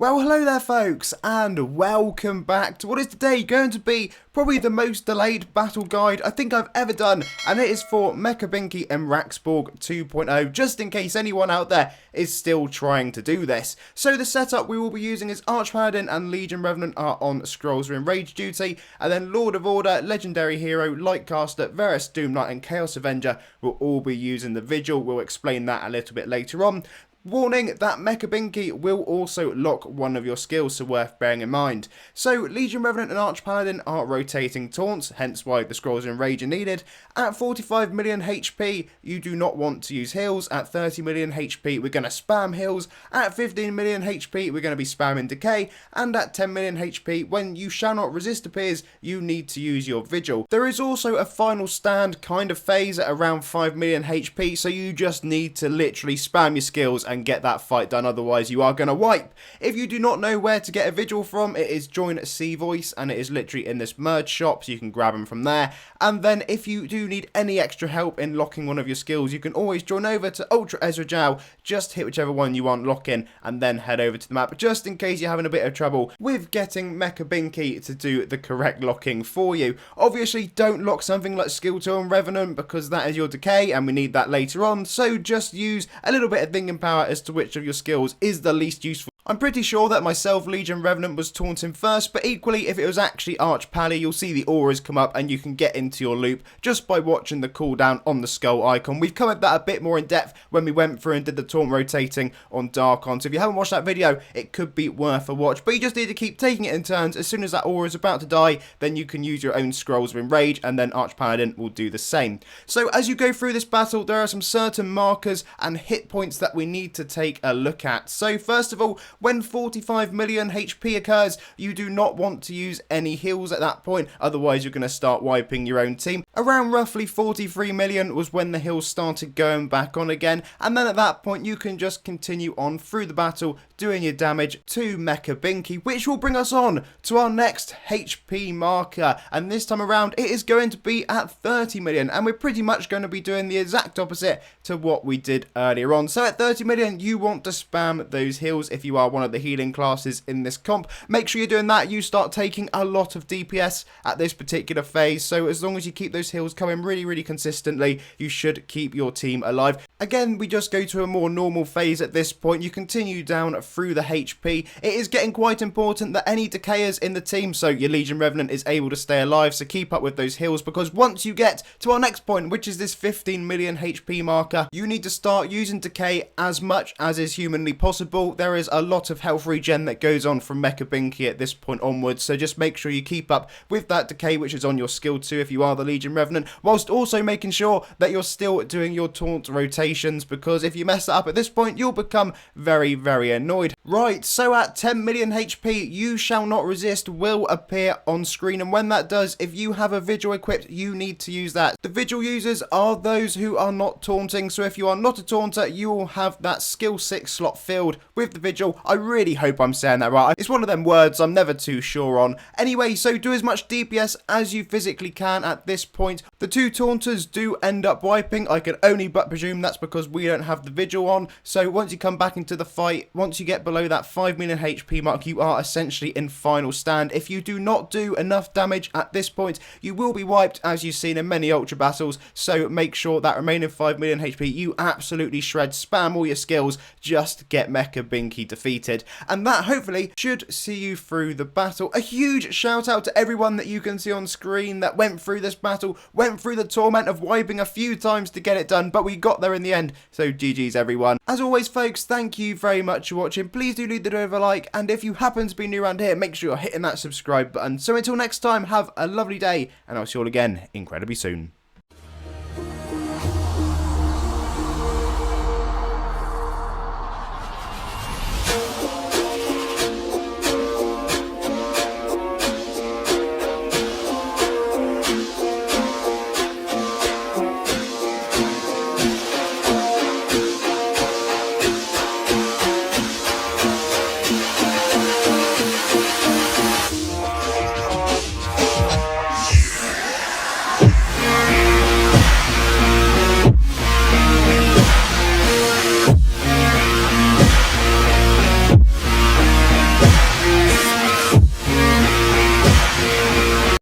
Well, hello there folks, and welcome back to what is today going to be probably the most delayed battle guide I think I've ever done, and it is for MechaBinky Raxborg 2.0, just in case anyone out there is still trying to do this. So the setup we will be using is ArchPaladin and Legion Revenant are on Scrolls of Enrage duty, and then Lord of Order, Legendary Hero, Lightcaster, Verus, Doomknight and Chaos Avenger will all be using the Vigil. We'll explain that a little bit later on. Warning that MechaBinky will also lock one of your skills, so worth bearing in mind. So Legion Revenant and ArchPaladin are rotating taunts, hence why the Scrolls of Enrage are needed. At 45 million HP, you do not want to use heals. At 30 million HP, we're going to spam heals. At 15 million HP, we're going to be spamming decay. And at 10 million HP, when you shall not resist appears, you need to use your vigil. There is also a final stand kind of phase at around 5 million HP, so you just need to literally spam your skills and get that fight done, otherwise you are going to wipe. If you do not know where to get a vigil from, it is join C voice, and it is literally in this merge shop, so you can grab them from there. And then if you do need any extra help in locking one of your skills, you can always join over to Ultra Ezra Jow. Just hit whichever one you want lock in and then head over to the map, just in case you're having a bit of trouble with getting MechaBinky to do the correct locking for you. Obviously don't lock something like Skill 2 and Revenant, because that is your decay and we need that later on, so just use a little bit of thinking power as to which of your skills is the least useful. I'm pretty sure that myself, Legion Revenant, was taunting first, but equally if it was actually ArchPaladin, you'll see the auras come up and you can get into your loop just by watching the cooldown on the skull icon. We've covered that a bit more in depth when we went through and did the taunt rotating on Darkon, so if you haven't watched that video, it could be worth a watch, but you just need to keep taking it in turns. As soon as that aura is about to die, then you can use your own Scrolls of Enrage, and then ArchPaladin will do the same. So as you go through this battle, there are some certain markers and hit points that we need to take a look at. So first of all, when 45 million HP occurs, you do not want to use any heals at that point, otherwise you're going to start wiping your own team. Around roughly 43 million was when the heals started going back on again, and then at that point you can just continue on through the battle doing your damage to MechaBinky, which will bring us on to our next HP marker, and this time around it is going to be at 30 million, and we're pretty much going to be doing the exact opposite to what we did earlier on. So at 30 million you want to spam those heals if you are one of the healing classes in this comp. Make sure you're doing that. You start taking a lot of DPS at this particular phase, so as long as you keep those heals coming really consistently, you should keep your team alive. Again, we just go to a more normal phase at this point. You continue down through the HP. It is getting quite important that any decayers in the team, so your Legion Revenant, is able to stay alive, so keep up with those heals, because once you get to our next point, which is this 15 million HP marker, you need to start using decay as much as is humanly possible. There is a lot of health regen that goes on from MechaBinky at this point onwards, so just make sure you keep up with that decay, which is on your skill 2 if you are the Legion Revenant, whilst also making sure that you're still doing your taunt rotations, because if you mess that up at this point, you'll become very annoyed. Right, so at 10 million HP, you shall not resist will appear on screen, and when that does, if you have a vigil equipped, you need to use that. The vigil users are those who are not taunting, so if you are not a taunter, you will have that skill 6 slot filled with the vigil. I really hope I'm saying that right. It's one of them words I'm never too sure on. Anyway, so do as much DPS as you physically can at this point. The two taunters do end up wiping. I can only but presume that's because we don't have the vigil on. So once you come back into the fight, once you get below that 5 million HP mark, you are essentially in final stand. If you do not do enough damage at this point, you will be wiped, as you've seen in many Ultra battles. So make sure that remaining 5 million HP, you absolutely shred, spam all your skills, just get MechaBinky defeated. And that hopefully should see you through the battle. A huge shout out to everyone that you can see on screen that went through this battle, went through the torment of wiping a few times to get it done, but we got there in the end, so GG's everyone. As always folks, thank you very much for watching. Please do leave the video a like, and if you happen to be new around here, make sure you're hitting that subscribe button. So until next time, have a lovely day, and I'll see you all again incredibly soon.